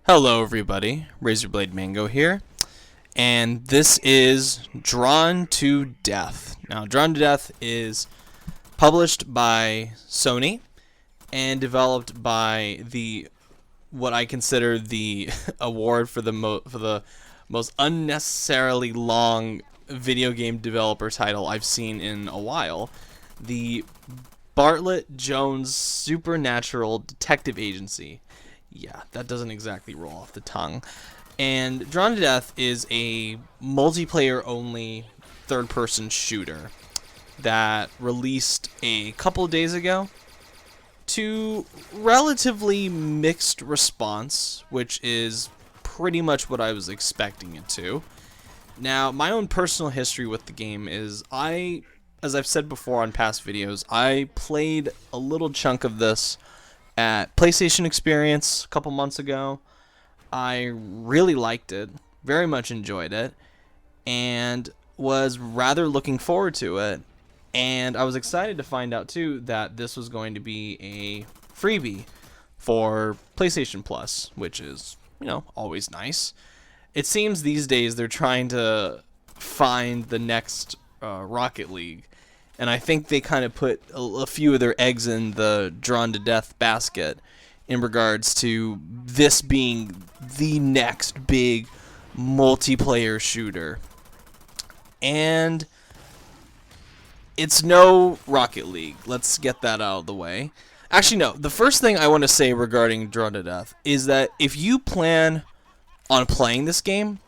Hello everybody, Razorblade Mango here, and this is Drawn to Death. Now, Drawn to Death is published by Sony and developed by what I consider the award for the most unnecessarily long video game developer title I've seen in a while, the Bartlett Jones Supernatural Detective Agency. Yeah, that doesn't exactly roll off the tongue. And Drawn to Death is a multiplayer-only third-person shooter that released a couple of days ago to relatively mixed response, which is pretty much what I was expecting it to. Now, my own personal history with the game is as I've said before on past videos, I played a little chunk of this at PlayStation Experience a couple months ago. I really liked it, very much enjoyed it, and was rather looking forward to it. And I was excited to find out too that this was going to be a freebie for PlayStation Plus, which is, always nice. It seems these days they're trying to find the next Rocket League. And I think they kind of put a few of their eggs in the Drawn to Death basket in regards to this being the next big multiplayer shooter. And it's no Rocket League. Let's get that out of the way. Actually, no. The first thing I want to say regarding Drawn to Death is that if you plan on playing this game,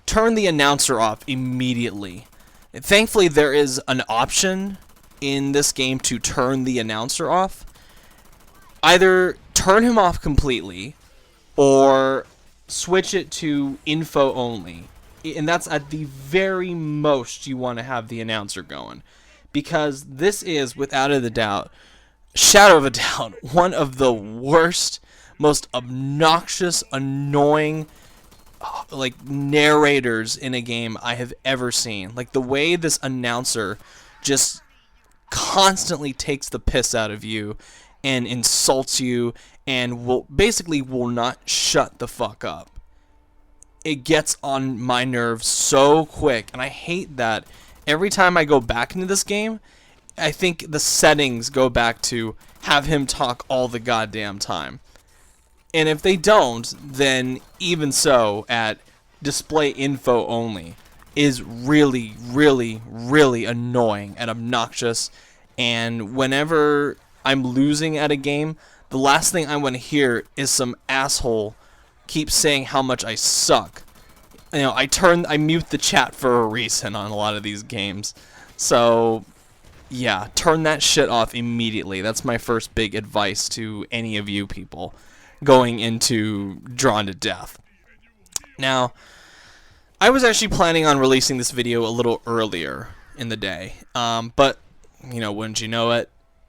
turn the announcer off immediately. Thankfully, there is an option in this game to turn the announcer off. Either turn him off completely or switch it to info only. And that's at the very most you want to have the announcer going. Because this is, without a doubt, shadow of a doubt, one of the worst, most obnoxious, annoying narrators in a game I have ever seen. Like, the way this announcer just constantly takes the piss out of you and insults you and will not shut the fuck up. It gets on my nerves so quick, and I hate that every time I go back into this game, I think the settings go back to have him talk all the goddamn time. And if they don't, then even so, at display info only is really, really, really annoying and obnoxious. And whenever I'm losing at a game, the last thing I want to hear is some asshole keep saying how much I suck. I mute the chat for a reason on a lot of these games. So, yeah, turn that shit off immediately. That's my first big advice to any of you people going into Drawn to Death. Now, I was actually planning on releasing this video a little earlier in the day, but, wouldn't you know it,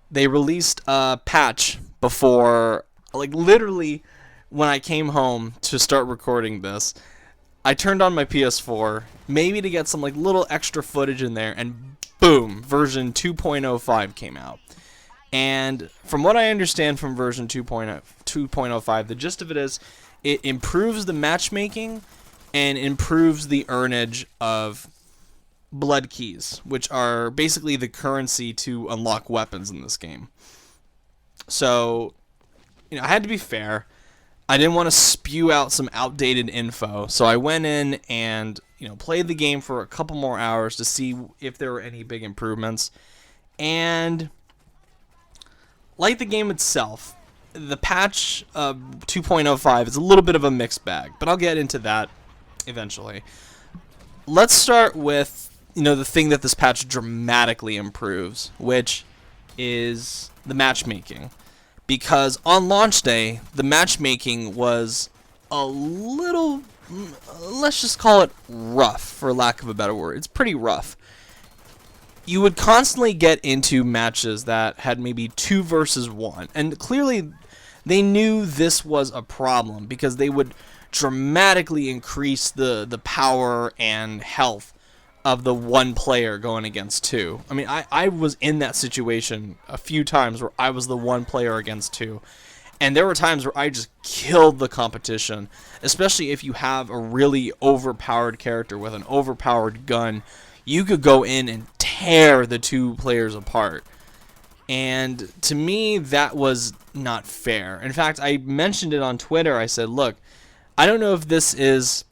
they released a patch before, literally, when I came home to start recording this. I turned on my PS4, maybe to get some little extra footage in there, and boom, version 2.05 came out. And from what I understand from version 2.05, the gist of it is it improves the matchmaking and improves the earnage of blood keys, which are basically the currency to unlock weapons in this game. So, I had to be fair. I didn't want to spew out some outdated info, so I went in and, played the game for a couple more hours to see if there were any big improvements. And like the game itself, the patch 2.05 is a little bit of a mixed bag, but I'll get into that eventually. Let's start with, the thing that this patch dramatically improves, which is the matchmaking. Because on launch day, the matchmaking was a little, let's just call it rough, for lack of a better word. It's pretty rough. You would constantly get into matches that had maybe 2 versus 1. And clearly, they knew this was a problem because they would dramatically increase the power and health of the one player going against 2. I mean, I was in that situation a few times where I was the one player against 2. And there were times where I just killed the competition, especially if you have a really overpowered character with an overpowered gun. You could go in and tear the two players apart. And to me, that was not fair. In fact, I mentioned it on Twitter. I said, look, I don't know if this is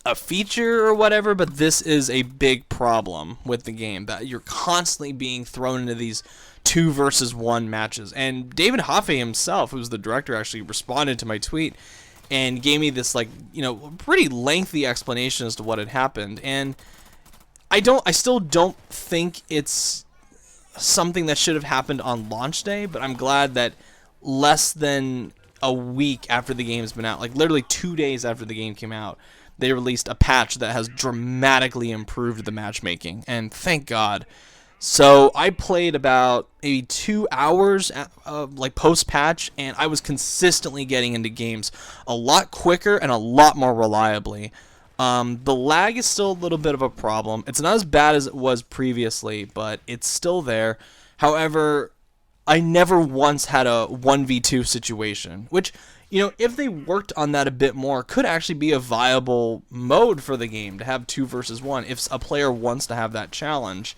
a feature or whatever, but this is a big problem with the game, that you're constantly being thrown into these 2 versus 1 matches. And David Hoffe himself, who's the director, actually responded to my tweet and gave me this, like, pretty lengthy explanation as to what had happened. And I still don't think it's something that should have happened on launch day, but I'm glad that less than a week after the game's been out, like literally 2 days after the game came out, they released a patch that has dramatically improved the matchmaking, and thank God. So I played about maybe 2 hours like post-patch, and I was consistently getting into games a lot quicker and a lot more reliably. The lag is still a little bit of a problem. It's not as bad as it was previously, but it's still there. However, I never once had a 1v2 situation, which, if they worked on that a bit more, could actually be a viable mode for the game, to have 2 versus 1 if a player wants to have that challenge.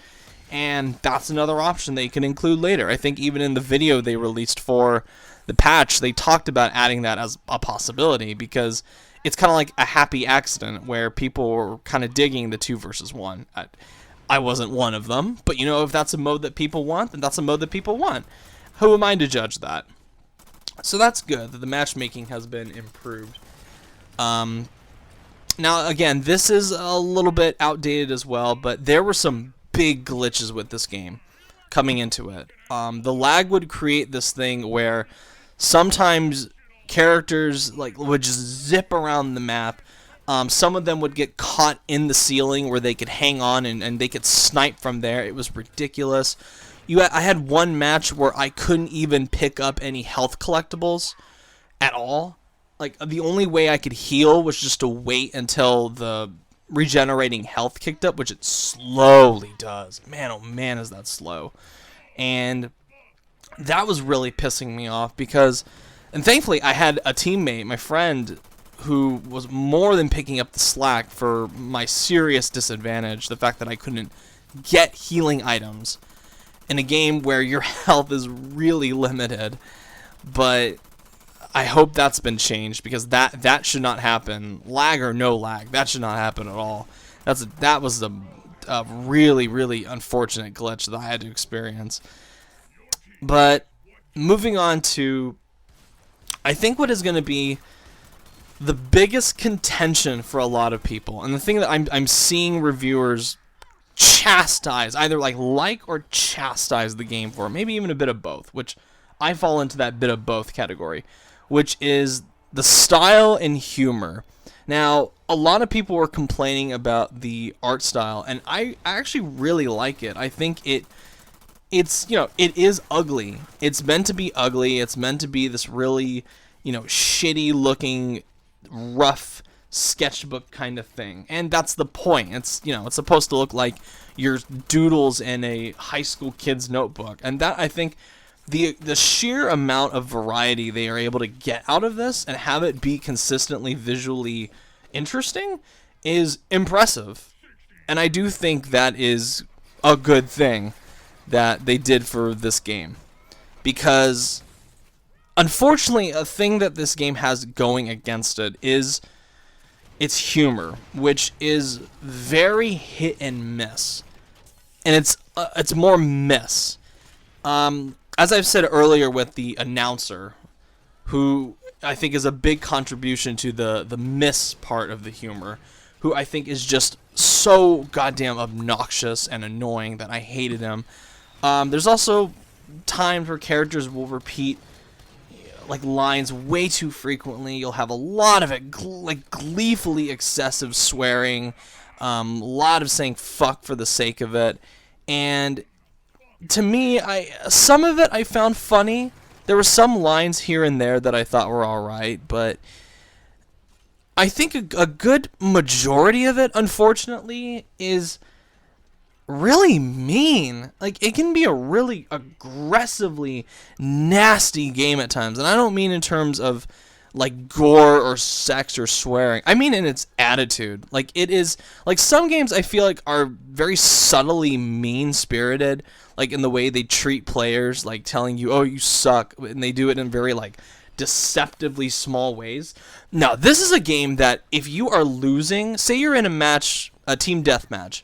And that's another option they can include later. I think even in the video they released for the patch, they talked about adding that as a possibility, because it's kind of like a happy accident where people were kind of digging the 2 versus 1. I wasn't one of them, but if that's a mode that people want, then that's a mode that people want. Who am I to judge that? So that's good that the matchmaking has been improved. Now, again, this is a little bit outdated as well, but there were some big glitches with this game coming into it. The lag would create this thing where sometimes characters would just zip around the map. Some of them would get caught in the ceiling where they could hang on and they could snipe from there. It was ridiculous. I had one match where I couldn't even pick up any health collectibles at all. Like, the only way I could heal was just to wait until the regenerating health kicked up, which it slowly does. Man, oh man, is that slow. And that was really pissing me off because, and thankfully I had a teammate, my friend, who was more than picking up the slack for my serious disadvantage, the fact that I couldn't get healing items in a game where your health is really limited. But I hope that's been changed, because that should not happen. Lag or no lag, that should not happen at all. That was a really, really unfortunate glitch that I had to experience. But moving on to, I think, what is going to be the biggest contention for a lot of people, and the thing that I'm seeing reviewers chastise, either like or chastise the game for, maybe even a bit of both, which I fall into that bit of both category, which is the style and humor. Now, a lot of people were complaining about the art style, and I actually really like it. I think it is ugly. It's meant to be ugly. It's meant to be this really, shitty looking, rough sketchbook kind of thing. And that's the point. It's, it's supposed to look like your doodles in a high school kid's notebook. And that, I think, the sheer amount of variety they are able to get out of this and have it be consistently visually interesting is impressive. And I do think that is a good thing that they did for this game. Because, unfortunately, a thing that this game has going against it is its humor, which is very hit and miss. And it's more miss. As I've said earlier with the announcer, who I think is a big contribution to the miss part of the humor, who I think is just so goddamn obnoxious and annoying that I hated him. There's also times where characters will repeat lines way too frequently. You'll have a lot of it, gleefully excessive swearing, a lot of saying fuck for the sake of it, and to me, some of it I found funny. There were some lines here and there that I thought were alright, but I think a good majority of it, unfortunately, is really mean. Like, it can be a really aggressively nasty game at times. And I don't mean in terms of like gore or sex or swearing. I mean in its attitude. Like, it is like some games I feel like are very subtly mean-spirited, like in the way they treat players, like telling you, "Oh, you suck," and they do it in very like deceptively small ways. Now, this is a game that if you are losing, say you're in a match, a team deathmatch,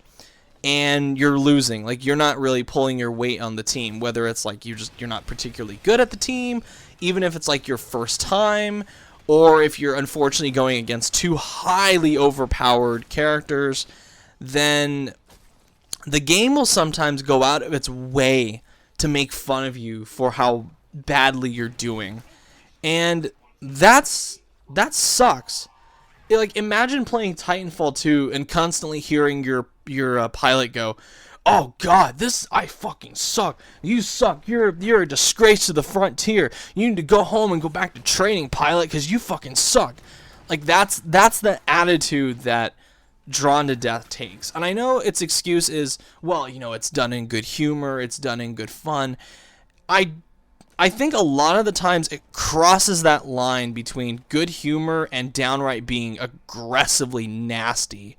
and you're losing, like you're not really pulling your weight on the team, whether it's like you're not particularly good at the team, even if it's like your first time, or if you're unfortunately going against two highly overpowered characters, then the game will sometimes go out of its way to make fun of you for how badly you're doing. And that sucks. Like, imagine playing Titanfall 2 and constantly hearing your pilot go, "Oh God, I fucking suck. You suck. You're a disgrace to the frontier. You need to go home and go back to training, pilot, because you fucking suck." Like, that's the attitude that Drawn to Death takes. And I know its excuse is, well, it's done in good humor, it's done in good fun. I think a lot of the times it crosses that line between good humor and downright being aggressively nasty.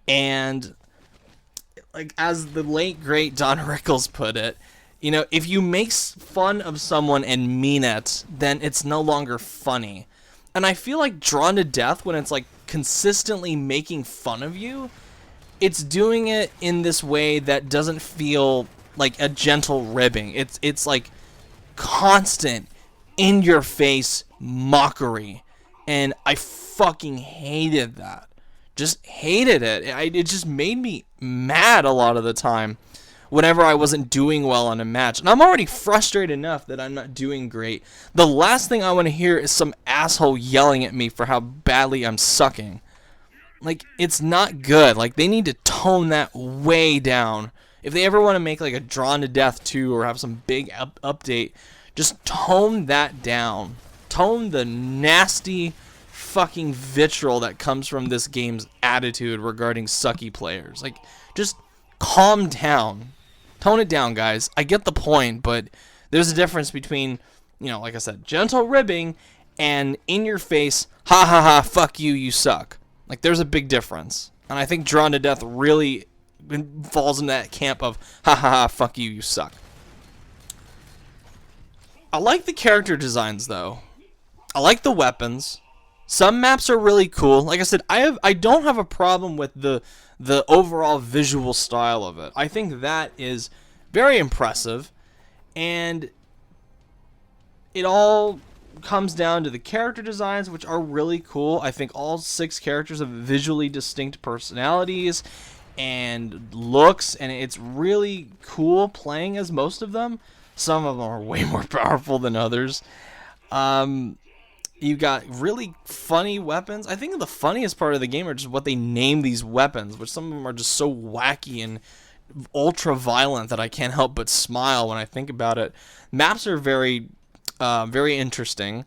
And like, as the late great Don Rickles put it, if you make fun of someone and mean it, then it's no longer funny. And I feel like Drawn to Death, when it's like consistently making fun of you, it's doing it in this way that doesn't feel like a gentle ribbing. It's like constant, in your face mockery, and I fucking hated that. Just hated it. It just made me mad a lot of the time whenever I wasn't doing well on a match. And I'm already frustrated enough that I'm not doing great. The last thing I want to hear is some asshole yelling at me for how badly I'm sucking. Like, it's not good. Like, they need to tone that way down. If they ever want to make like a Drawn to Death 2 or have some big update, just tone that down. Tone the nasty fucking vitriol that comes from this game's attitude regarding sucky players. Like, just calm down. Tone it down, guys. I get the point, but there's a difference between, like I said, gentle ribbing and in your face, ha ha ha, fuck you, you suck. Like, there's a big difference. And I think Drawn to Death really falls in that camp of, ha ha ha, fuck you, you suck. I like the character designs, though. I like the weapons. Some maps are really cool. Like I said, I don't have a problem with the overall visual style of it. I think that is very impressive, and it all comes down to the character designs, which are really cool. I think all 6 characters have visually distinct personalities and looks, and it's really cool playing as most of them. Some of them are way more powerful than others. You got really funny weapons. I think the funniest part of the game are just what they name these weapons, which some of them are just so wacky and ultra violent that I can't help but smile when I think about it. Maps are very interesting,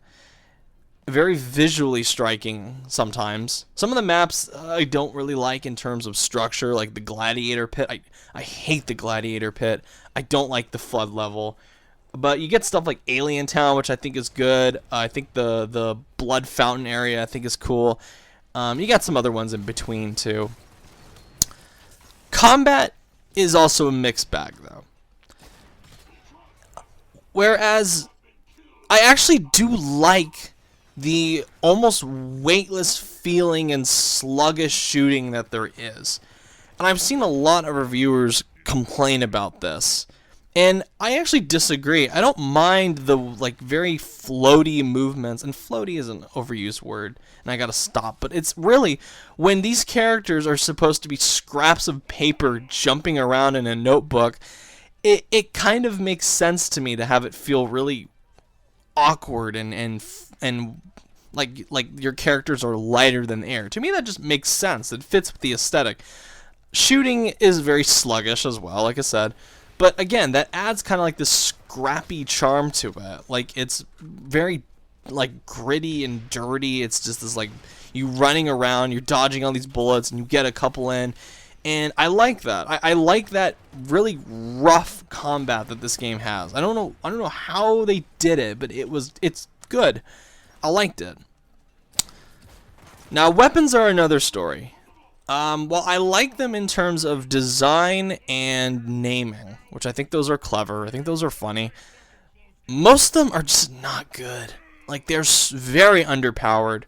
very visually striking sometimes. Some of the maps I don't really like in terms of structure, like the Gladiator Pit. I hate the Gladiator Pit. I don't like the flood level. But you get stuff like Alien Town, which I think is good. I think the Blood Fountain area I think is cool. You got some other ones in between too. Combat is also a mixed bag, though. Whereas I actually do like the almost weightless feeling and sluggish shooting that there is. And I've seen a lot of reviewers complain about this. And I actually disagree. I don't mind the very floaty movements, and floaty is an overused word, and I gotta stop. But it's really when these characters are supposed to be scraps of paper jumping around in a notebook, it kind of makes sense to me to have it feel really awkward and like your characters are lighter than air. To me, that just makes sense. It fits with the aesthetic. Shooting is very sluggish as well, like I said. But again, that adds kind of like this scrappy charm to it. Like, it's very gritty and dirty. It's just this you running around, you're dodging all these bullets, and you get a couple in. And I like that. I like that really rough combat that this game has. I don't know how they did it, but it's good. I liked it. Now, weapons are another story. Well, I like them in terms of design and naming, which I think those are clever. I think those are funny. Most of them are just not good. Like, they're very underpowered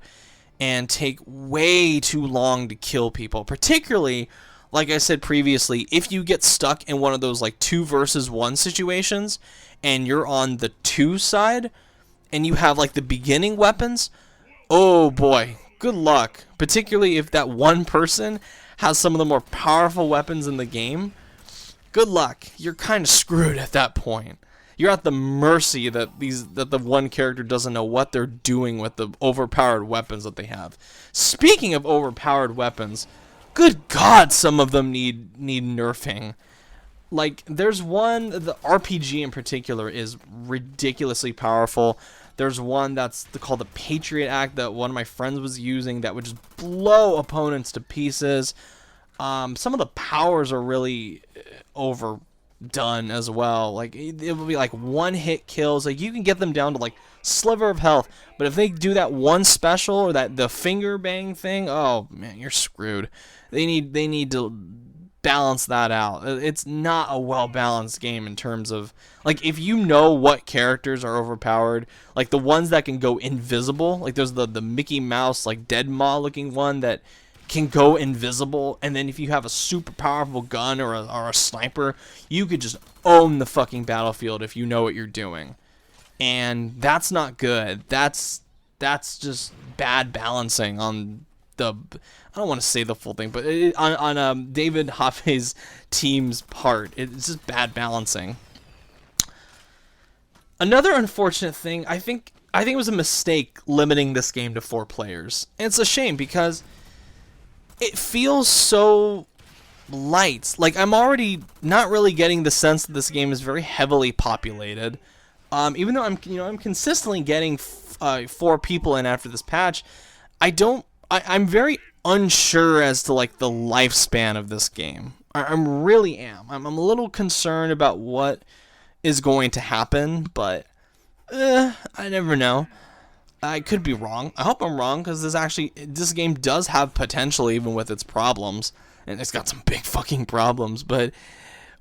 and take way too long to kill people. Particularly, like I said previously, if you get stuck in one of those like 2 versus 1 situations and you're on the 2 side and you have like the beginning weapons, oh boy, good luck. Particularly if that one person has some of the more powerful weapons in the game. Good luck. You're kind of screwed at that point. You're at the mercy that the one character doesn't know what they're doing with the overpowered weapons that they have. Speaking of overpowered weapons, good God, some of them need nerfing. Like, there's one, the RPG in particular is ridiculously powerful. There's one that's called the Patriot Act that one of my friends was using that would just blow opponents to pieces. Some of the powers are really overdone as well. Like, it will be like 1-hit kills. Like, you can get them down to like sliver of health, but if they do that one special or that the finger bang thing, oh man, you're screwed. They need to balance that out. It's not a well balanced game in terms of, like, if you know what characters are overpowered, like the ones that can go invisible, like there's the Mickey Mouse like Dead Maw looking one that can go invisible, and then if you have a super powerful gun or a sniper, you could just own the fucking battlefield if you know what you're doing. And that's not good. That's just bad balancing on the, I don't want to say the full thing, but on David Hoffe's team's part. It's just bad balancing. Another unfortunate thing, I think it was a mistake limiting this game to 4 players. And it's a shame because it feels so light. Like, I'm already not really getting the sense that this game is very heavily populated. Even though I'm consistently getting 4 people in after this patch, I'm very unsure as to like the lifespan of this game. I'm really am. I'm a little concerned about what is going to happen, but I never know. I could be wrong. I hope I'm wrong, because this game does have potential even with its problems, and it's got some big fucking problems. But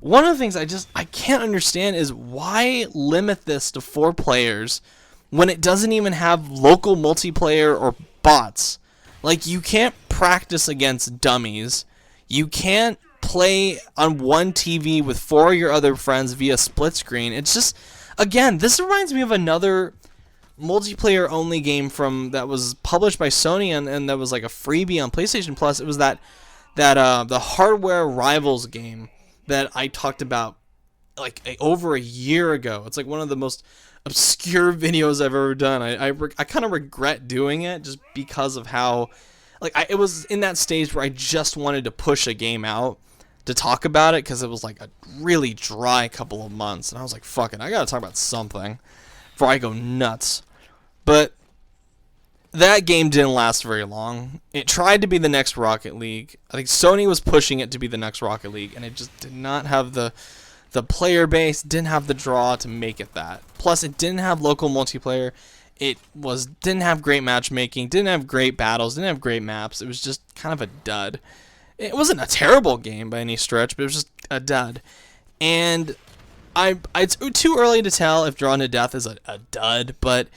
one of the things I can't understand is why limit this to 4 players when it doesn't even have local multiplayer or bots. Like, you can't practice against dummies. You can't play on one TV with 4 of your other friends via split screen. It's just, again, this reminds me of another multiplayer only game that was published by Sony and that was like a freebie on PlayStation Plus. It was that the Hardware Rivals game that I talked about like over a year ago. It's like one of the most obscure videos I've ever done. I kind of regret doing it just because of how, like, it was in that stage where I just wanted to push a game out to talk about it because it was like a really dry couple of months, and I was like, fuck it, I gotta talk about something before I go nuts. But that game didn't last very long. It tried to be the next Rocket League. I think Sony was pushing it to be the next Rocket League, and it just did not have the player base, didn't have the draw to make it that. Plus, it didn't have local multiplayer. It didn't have great matchmaking, didn't have great battles, didn't have great maps. It was just kind of a dud. It wasn't a terrible game by any stretch, but it was just a dud. And it's too early to tell if Drawn to Death is a dud, but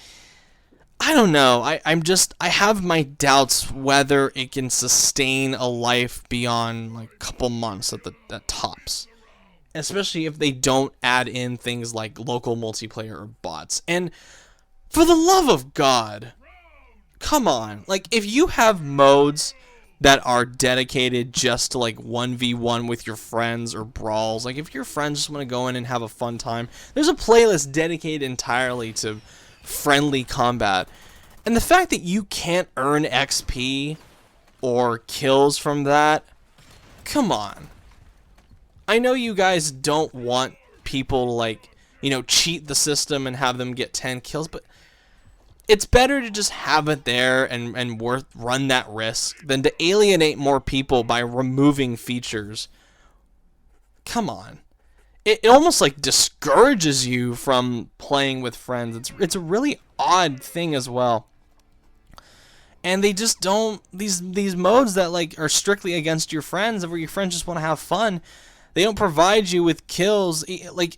I don't know. I have my doubts whether it can sustain a life beyond like a couple months at the tops. Especially if they don't add in things like local multiplayer or bots. And for the love of God, come on. Like, if you have modes that are dedicated just to like 1v1 with your friends or brawls, like if your friends just want to go in and have a fun time, there's a playlist dedicated entirely to friendly combat. And the fact that you can't earn XP or kills from that, come on. I know you guys don't want people to, like, cheat the system and have them get 10 kills, but it's better to just have it there and run that risk than to alienate more people by removing features. Come on. It almost like discourages you from playing with friends. It's a really odd thing as well. And they just don't, these modes that like are strictly against your friends, where your friends just want to have fun, they don't provide you with kills. Like,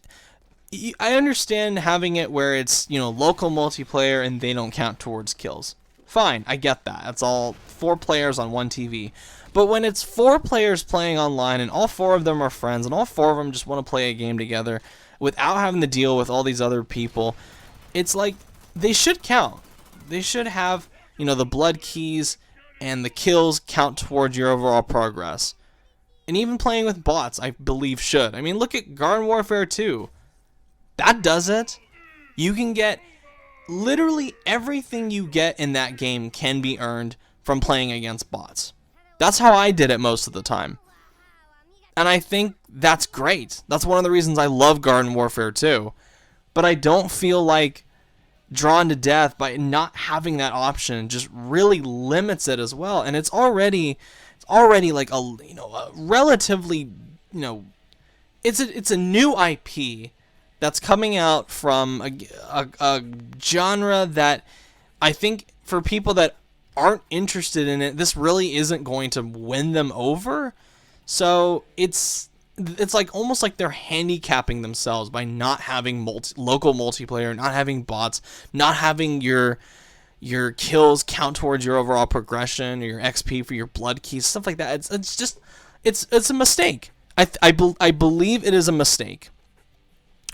I understand having it where it's, you know, local multiplayer and they don't count towards kills. Fine, I get that. That's all 4 players on one TV. But when it's 4 players playing online and all 4 of them are friends and all 4 of them just want to play a game together without having to deal with all these other people, it's like they should count. They should have, you know, the blood keys and the kills count towards your overall progress. And even playing with bots, I believe, should. I mean, look at Garden Warfare 2. That does it. You can get literally everything you get in that game can be earned from playing against bots. That's how I did it most of the time. And I think that's great. That's one of the reasons I love Garden Warfare 2. But I don't feel like Drawn to Death, by not having that option, just really limits it as well. And it's already like a, you know, a relatively, you know, it's a new IP that's coming out from a genre that I think for people that aren't interested in it, this really isn't going to win them over. So it's like almost like they're handicapping themselves by not having local multiplayer, not having bots, not having your kills count towards your overall progression, or your XP for your blood keys, stuff like that. It's a mistake. I believe it is a mistake,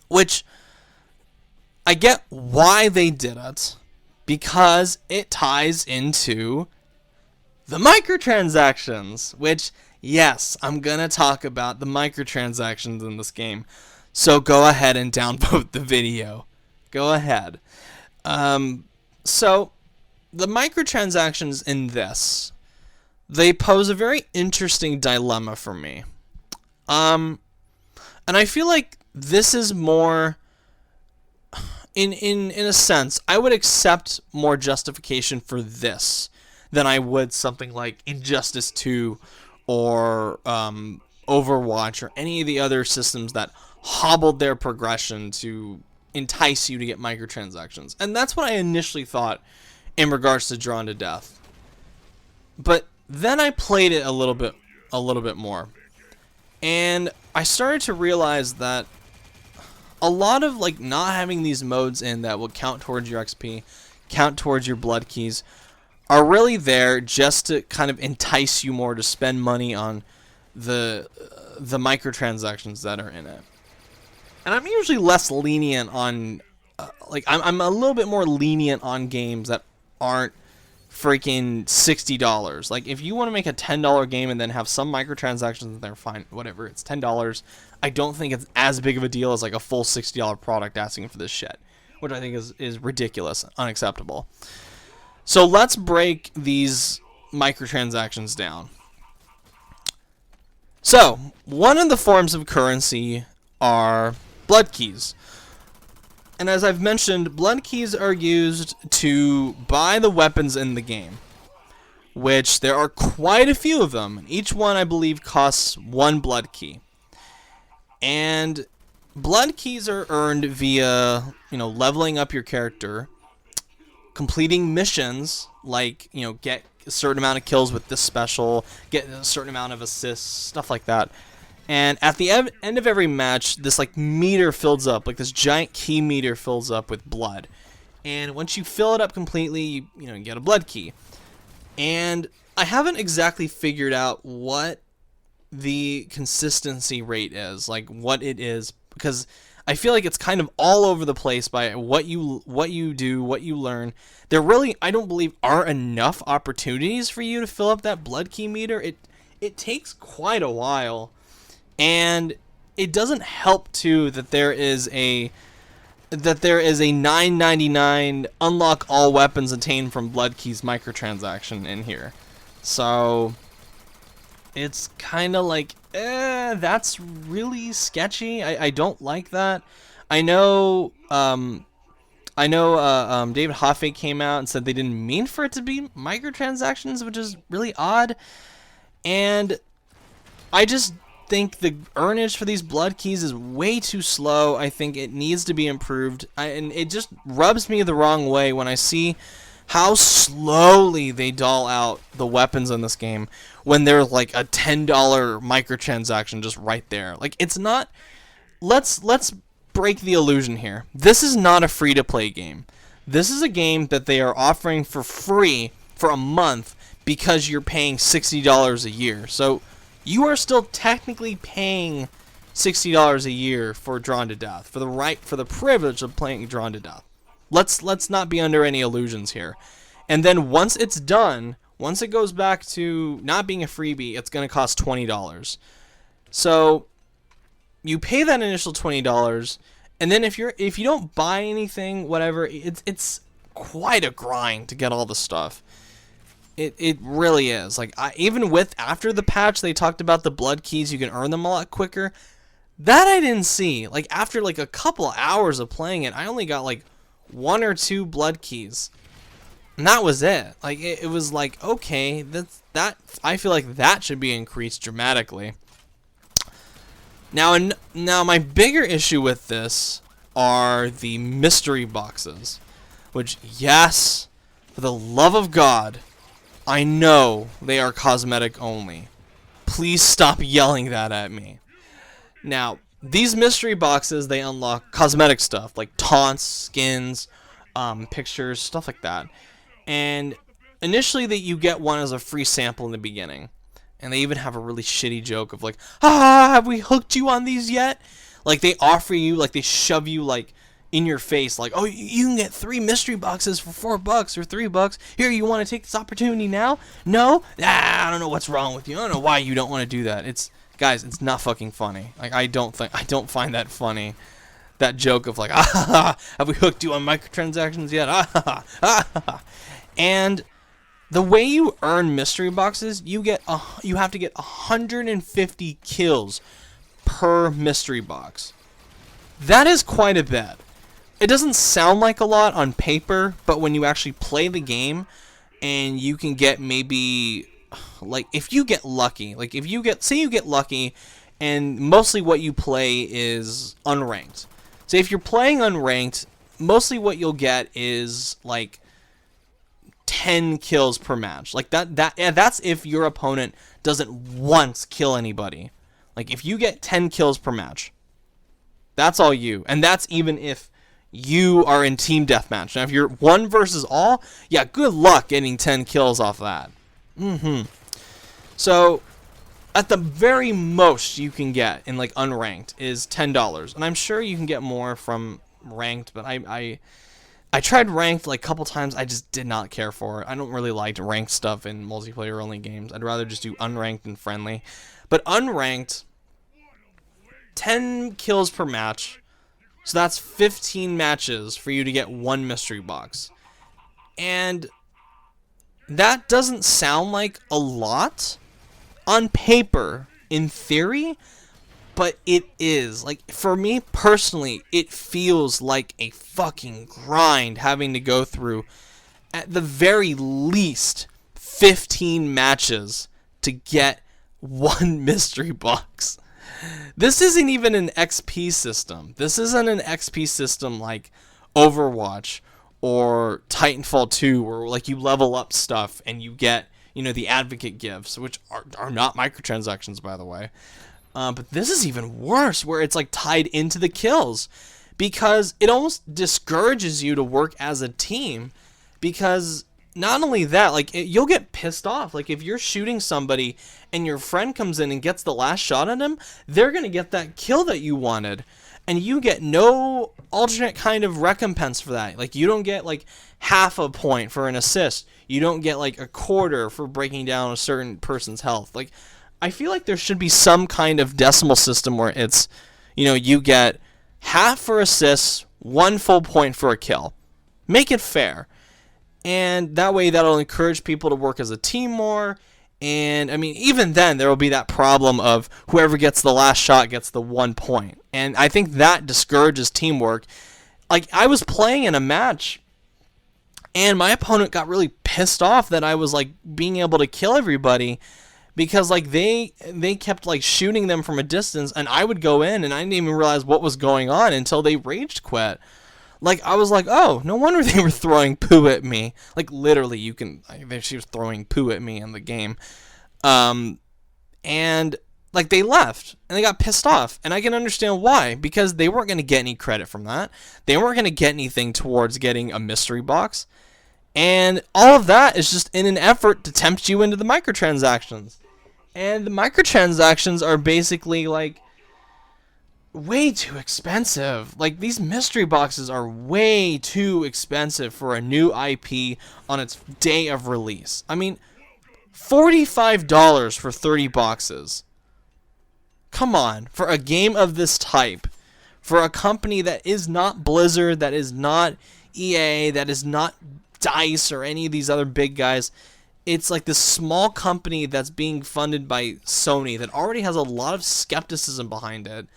which I get why they did it, because it ties into the microtransactions, which, yes, I'm going to talk about the microtransactions in this game. So go ahead and downvote the video. Go ahead. So the microtransactions in this, they pose a very interesting dilemma for me. And I feel like this is more, in a sense, I would accept more justification for this than I would something like Injustice 2 or Overwatch or any of the other systems that hobbled their progression to entice you to get microtransactions. And that's what I initially thought in regards to Drawn to Death. But then I played it a little bit more, and I started to realize that a lot of like not having these modes in that will count towards your XP, count towards your blood keys, are really there just to kind of entice you more to spend money on the microtransactions that are in it. And I'm usually less lenient on, I'm a little bit more lenient on games that aren't freaking $60. Like, if you want to make a $10 game and then have some microtransactions in there, fine, whatever, it's $10. I don't think it's as big of a deal as like a full $60 product asking for this shit, which I think is ridiculous, unacceptable. So let's break these microtransactions down. So, one of the forms of currency are blood keys. And as I've mentioned, blood keys are used to buy the weapons in the game, which there are quite a few of them. Each one, I believe, costs 1 blood key. And blood keys are earned via, leveling up your character, completing missions, like, get a certain amount of kills with this special, get a certain amount of assists, stuff like that. And at the end of every match, this meter fills up, this giant key meter fills up with blood. And once you fill it up completely, you get a blood key. And I haven't exactly figured out what the consistency rate is, what it is, because I feel like it's kind of all over the place by what you do, what you learn. There really, I don't believe, are enough opportunities for you to fill up that blood key meter. It takes quite a while. And it doesn't help too that there is a $9.99 unlock all weapons attained from blood keys microtransaction in here. So it's kind of like, that's really sketchy. I don't like that. I know, I I know David Hoffe came out and said they didn't mean for it to be microtransactions, which is really odd. And I just think the earnage for these blood keys is way too slow. I think it needs to be improved. And it just rubs me the wrong way when I see how slowly they doll out the weapons in this game when there's like a $10 microtransaction just right there. Like, it's not... Let's break the illusion here. This is not a free-to-play game. This is a game that they are offering for free for a month because you're paying $60 a year. So you are still technically paying $60 a year for Drawn to Death, for the privilege of playing Drawn to Death. Let's not be under any illusions here. And then once it's done, once it goes back to not being a freebie, it's going to cost $20. So you pay that initial $20, and then if you don't buy anything, whatever, it's quite a grind to get all the stuff. It really is. Like, even after the patch, they talked about the blood keys, you can earn them a lot quicker. That I didn't see. Like, after like a couple of hours of playing it, I only got like 1 or 2 blood keys, and that was it. Like, it was like, okay, that I feel like that should be increased dramatically. Now my bigger issue with this are the mystery boxes, which, yes, for the love of God, I know they are cosmetic only. Please stop yelling that at me. Now, these mystery boxes, they unlock cosmetic stuff like taunts, skins, pictures, stuff like that. And initially you get one as a free sample in the beginning. And they even have a really shitty joke of like, have we hooked you on these yet? Like, they offer you, like, they shove you, like, in your face, like, oh, you can get 3 mystery boxes for $4 or $3. Here, you want to take this opportunity now? No? I don't know what's wrong with you. I don't know why you don't want to do that. Guys, it's not fucking funny. Like, I don't find that funny. That joke of like, have we hooked you on microtransactions yet? And the way you earn mystery boxes, you have to get 150 kills per mystery box. That is quite a bit. It doesn't sound like a lot on paper, but when you actually play the game, and you can get maybe, like, if you get lucky, like, say you get lucky, and mostly what you play is unranked. So if you're playing unranked, mostly what you'll get is, like, 10 kills per match. Like, that's if your opponent doesn't once kill anybody. Like, if you get 10 kills per match, that's all you. And that's even if you are in team deathmatch. Now, if you're 1 versus all, yeah, good luck getting 10 kills off that. So, at the very most you can get in, like, unranked is $10. And I'm sure you can get more from ranked, but I tried ranked like a couple times. I just did not care for it. I don't really like ranked stuff in multiplayer only games. I'd rather just do unranked and friendly. But unranked, 10 kills per match. So that's 15 matches for you to get 1 mystery box. And that doesn't sound like a lot on paper, in theory, but it is. Like, for me personally, it feels like a fucking grind having to go through, at the very least, 15 matches to get 1 mystery box. This isn't even an XP system. This isn't an XP system like Overwatch or Titanfall 2, where, like, you level up stuff and you get, the advocate gifts, which are not microtransactions, by the way. But this is even worse, where it's, like, tied into the kills, because it almost discourages you to work as a team, because not only that, like, you'll get pissed off. Like, if you're shooting somebody and your friend comes in and gets the last shot on him, they're going to get that kill that you wanted, and you get no alternate kind of recompense for that. Like, you don't get, like, half a point for an assist. You don't get, like, a quarter for breaking down a certain person's health. Like, I feel like there should be some kind of decimal system where it's, you get half for assists, 1 full point for a kill. Make it fair. And that way, that'll encourage people to work as a team more. And, I mean, even then, there will be that problem of whoever gets the last shot gets the 1 point. And I think that discourages teamwork. Like, I was playing in a match, and my opponent got really pissed off that I was, like, being able to kill everybody, because, like, they kept, like, shooting them from a distance, and I would go in, and I didn't even realize what was going on until they rage quit. Like, I was like, oh, no wonder they were throwing poo at me. Like, literally, she was throwing poo at me in the game. And, like, they left, and they got pissed off, and I can understand why, because they weren't going to get any credit from that. They weren't going to get anything towards getting a mystery box, and all of that is just in an effort to tempt you into the microtransactions. And the microtransactions are basically, like, way too expensive. Like, these mystery boxes are way too expensive for a new IP on its day of release. I mean, $45 for 30 boxes. Come on, for a game of this type, for a company that is not Blizzard, that is not EA, that is not DICE or any of these other big guys. It's like this small company that's being funded by Sony that already has a lot of skepticism behind it.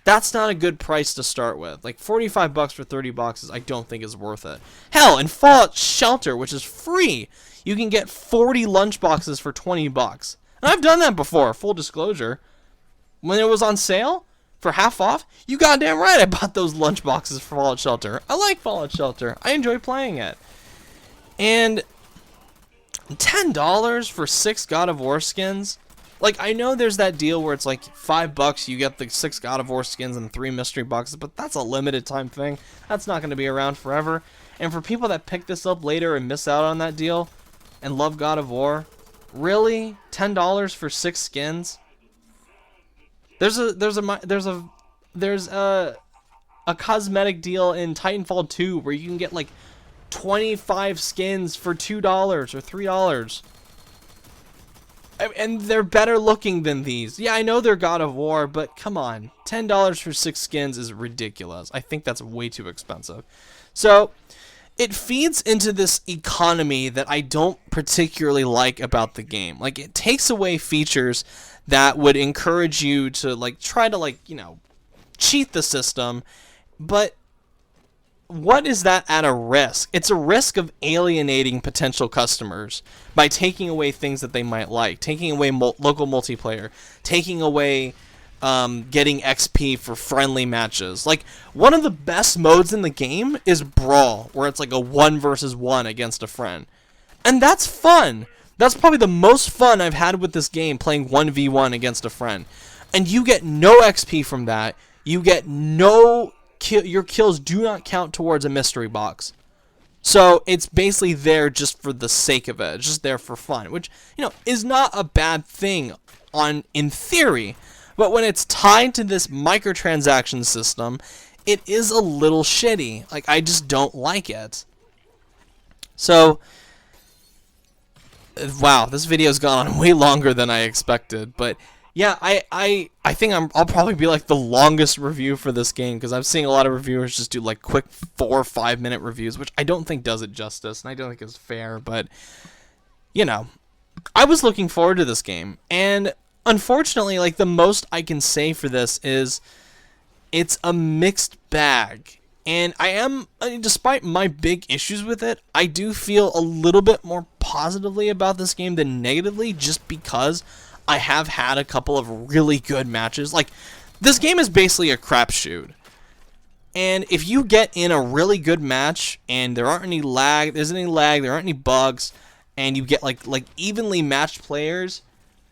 That's not a good price to start with. Like, $45 for 30 boxes, I don't think is worth it. Hell, in Fallout Shelter, which is free, you can get 40 lunch boxes for $20. And I've done that before, full disclosure. When it was on sale for half off, you goddamn right I bought those lunch boxes for Fallout Shelter. I like Fallout Shelter. I enjoy playing it. And $10 for 6 God of War skins? Like, I know there's that deal where it's like $5, you get the 6 God of War skins and 3 mystery boxes, but that's a limited time thing. That's not going to be around forever. And for people that pick this up later and miss out on that deal and love God of War, really? $10 for 6 skins? There's a cosmetic deal in Titanfall 2 where you can get like 25 skins for $2 or $3. And they're better looking than these. Yeah, I know they're God of War, but come on. $10 for 6 skins is ridiculous. I think that's way too expensive. So, it feeds into this economy that I don't particularly like about the game. Like, it takes away features that would encourage you to, like, try to, like, you know, cheat the system, but what is that at a risk? It's a risk of alienating potential customers by taking away things that they might like, taking away local multiplayer, taking away getting XP for friendly matches. Like, one of the best modes in the game is Brawl, where it's like a 1 versus 1 against a friend. And that's fun. That's probably the most fun I've had with this game, playing 1v1 against a friend. And you get no XP from that. You get no your kills do not count towards a mystery box. So it's basically there just for the sake of it. It's just there for fun, which, you know, is not a bad thing in theory. But when it's tied to this microtransaction system, it is a little shitty. Like, I just don't like it. So, wow, this video's gone on way longer than I expected. But yeah, I think I'll probably be like the longest review for this game, because I've seen a lot of reviewers just do like quick 4 or 5 minute reviews, which I don't think does it justice, and I don't think is fair. But, you know, I was looking forward to this game, and unfortunately, like, the most I can say for this is it's a mixed bag. And despite my big issues with it, I do feel a little bit more positively about this game than negatively, just because I have had a couple of really good matches. Like, this game is basically a crapshoot. And if you get in a really good match and there aren't any lag, there aren't any bugs, and you get like evenly matched players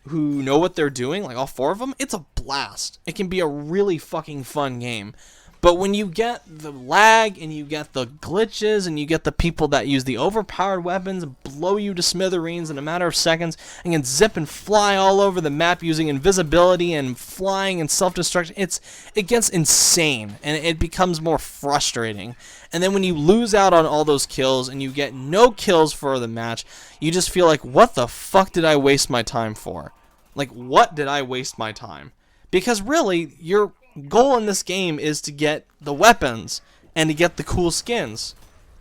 who know what they're doing, like all 4 of them, it's a blast. It can be a really fucking fun game. But when you get the lag, and you get the glitches, and you get the people that use the overpowered weapons and blow you to smithereens in a matter of seconds, and can zip and fly all over the map using invisibility and flying and self-destruction, it gets insane, and it becomes more frustrating. And then when you lose out on all those kills, and you get no kills for the match, you just feel like, what the fuck did I waste my time for? Like, what did I waste my time? Because really, your goal in this game is to get the weapons and to get the cool skins,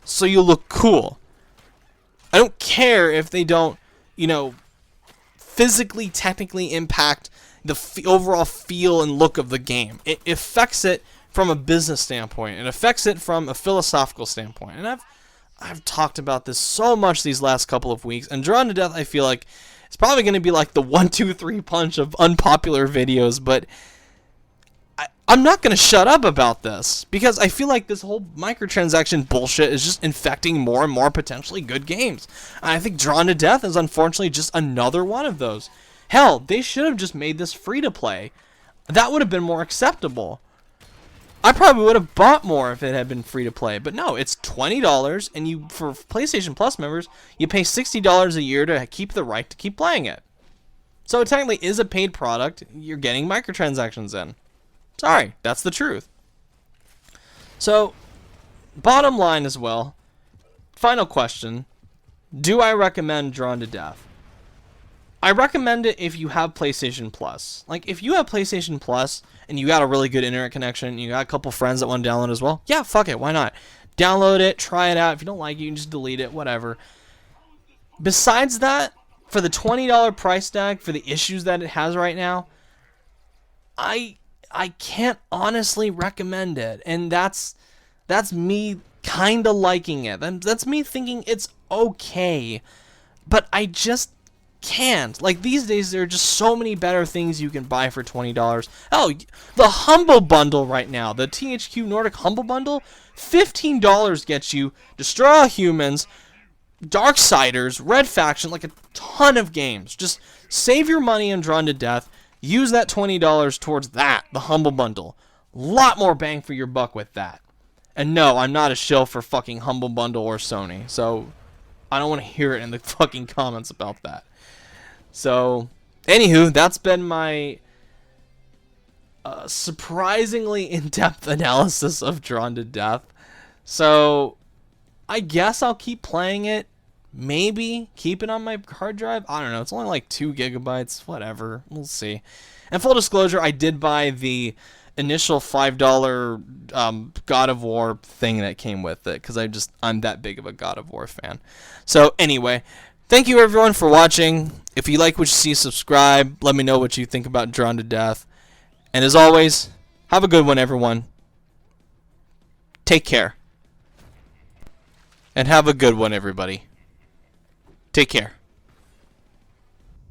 so you look cool. I don't care if they don't, you know, physically, technically impact the overall feel and look of the game. It affects it from a business standpoint. It affects it from a philosophical standpoint. And I've talked about this so much these last couple of weeks. And Drawn to Death, I feel like it's probably going to be like the 1, 2, 3 punch of unpopular videos, but I'm not going to shut up about this because I feel like this whole microtransaction bullshit is just infecting more and more potentially good games. And I think Drawn to Death is unfortunately just another one of those. Hell, they should have just made this free to play. That would have been more acceptable. I probably would have bought more if it had been free to play, but no, it's $20, and you, for PlayStation Plus members, you pay $60 a year to keep the right to keep playing it. So it technically is a paid product. You're getting microtransactions in. Sorry, that's the truth. So, bottom line as well, final question, do I recommend Drawn to Death? I recommend it if you have PlayStation Plus. Like, if you have PlayStation Plus and you got a really good internet connection, and you got a couple friends that want to download as well, yeah, fuck it, why not? Download it, try it out. If you don't like it, you can just delete it, whatever. Besides that, for the $20 price tag, for the issues that it has right now, I can't honestly recommend it. And that's me kind of liking it. That's me thinking it's okay. But I just can't. Like, these days, there are just so many better things you can buy for $20. Oh, the Humble Bundle right now, the THQ Nordic Humble Bundle, $15 gets you Destroy All Humans, Darksiders, Red Faction, like a ton of games. Just save your money on Drawn to Death. Use that $20 towards that, the Humble Bundle. Lot more bang for your buck with that. And no, I'm not a shill for fucking Humble Bundle or Sony, so I don't want to hear it in the fucking comments about that. So, anywho, that's been my surprisingly in-depth analysis of Drawn to Death. So, I guess I'll keep playing it. Maybe keep it on my hard drive. I don't know. It's only like 2 gigabytes. Whatever. We'll see. And full disclosure, I did buy the initial $5 God of War thing that came with it because I'm that big of a God of War fan. So anyway, thank you everyone for watching. If you like what you see, subscribe. Let me know what you think about Drawn to Death. And as always, have a good one, everyone. Take care. And have a good one, everybody. Take care.